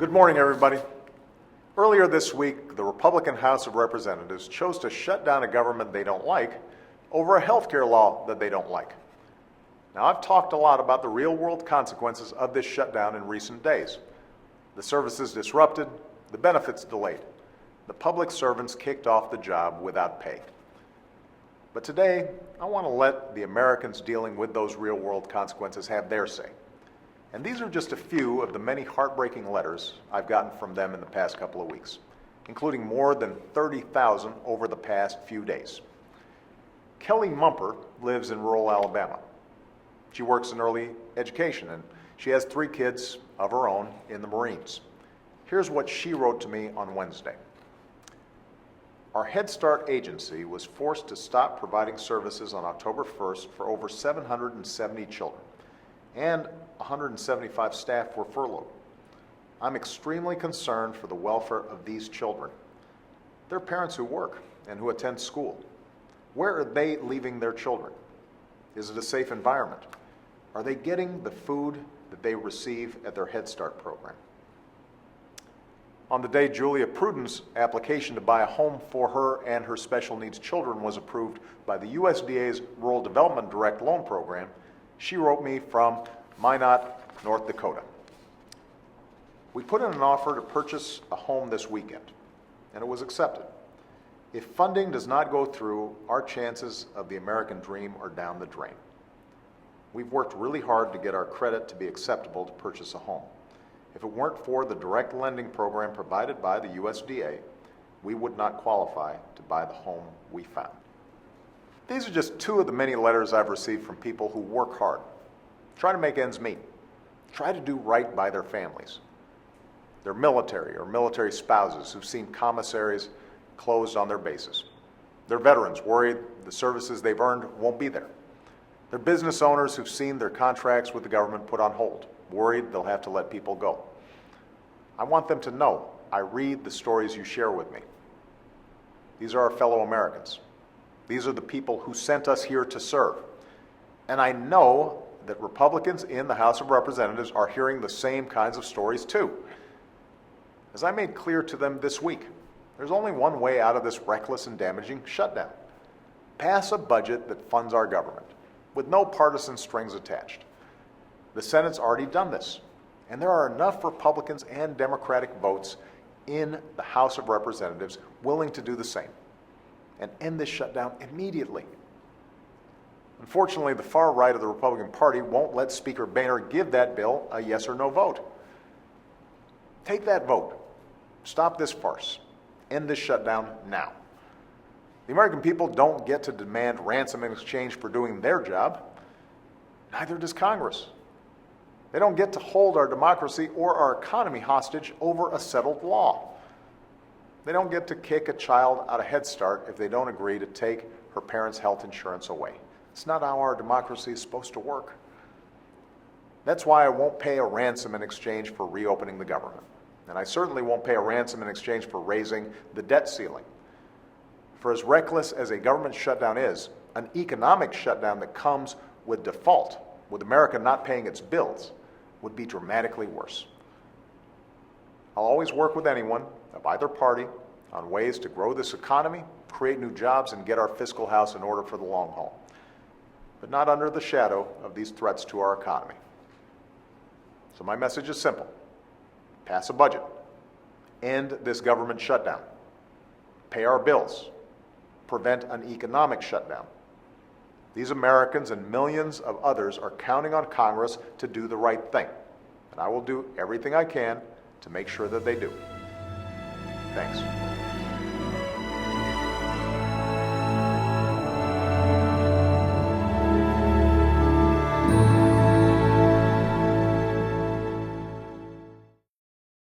Good morning, everybody. Earlier this week, the Republican House of Representatives chose to shut down a government they don't like over a health care law that they don't like. Now, I've talked a lot about the real-world consequences of this shutdown in recent days. The services disrupted, the benefits delayed, the public servants kicked off the job without pay. But today, I want to let the Americans dealing with those real-world consequences have their say. And these are just a few of the many heartbreaking letters I've gotten from them in the past couple of weeks, including more than 30,000 over the past few days. Kelly Mumper lives in rural Alabama. She works in early education, and she has 3 kids of her own in the Marines. Here's what she wrote to me on Wednesday. Our Head Start agency was forced to stop providing services on October 1st for over 770 children, and 175 staff were furloughed. I'm extremely concerned for the welfare of these children. They're parents who work and who attend school. Where are they leaving their children? Is it a safe environment? Are they getting the food that they receive at their Head Start program? On the day Julia Pruden's application to buy a home for her and her special needs children was approved by the USDA's Rural Development Direct Loan Program, she wrote me from Minot, North Dakota. We put in an offer to purchase a home this weekend, and it was accepted. If funding does not go through, our chances of the American dream are down the drain. We've worked really hard to get our credit to be acceptable to purchase a home. If it weren't for the direct lending program provided by the USDA, we would not qualify to buy the home we found. These are just 2 of the many letters I've received from people who work hard, try to make ends meet, try to do right by their families. They're military or military spouses who've seen commissaries closed on their bases. They're veterans worried the services they've earned won't be there. They're business owners who've seen their contracts with the government put on hold, worried they'll have to let people go. I want them to know I read the stories you share with me. These are our fellow Americans. These are the people who sent us here to serve. And I know that Republicans in the House of Representatives are hearing the same kinds of stories too. As I made clear to them this week, there's only one way out of this reckless and damaging shutdown. Pass a budget that funds our government, with no partisan strings attached. The Senate's already done this, and there are enough Republicans and Democratic votes in the House of Representatives willing to do the same and end this shutdown immediately. Unfortunately, the far right of the Republican Party won't let Speaker Boehner give that bill a yes or no vote. Take that vote. Stop this farce. End this shutdown now. The American people don't get to demand ransom in exchange for doing their job. Neither does Congress. They don't get to hold our democracy or our economy hostage over a settled law. They don't get to kick a child out of Head Start if they don't agree to take her parents' health insurance away. It's not how our democracy is supposed to work. That's why I won't pay a ransom in exchange for reopening the government. And I certainly won't pay a ransom in exchange for raising the debt ceiling. For as reckless as a government shutdown is, an economic shutdown that comes with default, with America not paying its bills, would be dramatically worse. I'll always work with anyone of either party on ways to grow this economy, create new jobs, and get our fiscal house in order for the long haul, but not under the shadow of these threats to our economy. So my message is simple. Pass a budget. End this government shutdown. Pay our bills. Prevent an economic shutdown. These Americans and millions of others are counting on Congress to do the right thing, and I will do everything I can to make sure that they do. Thanks.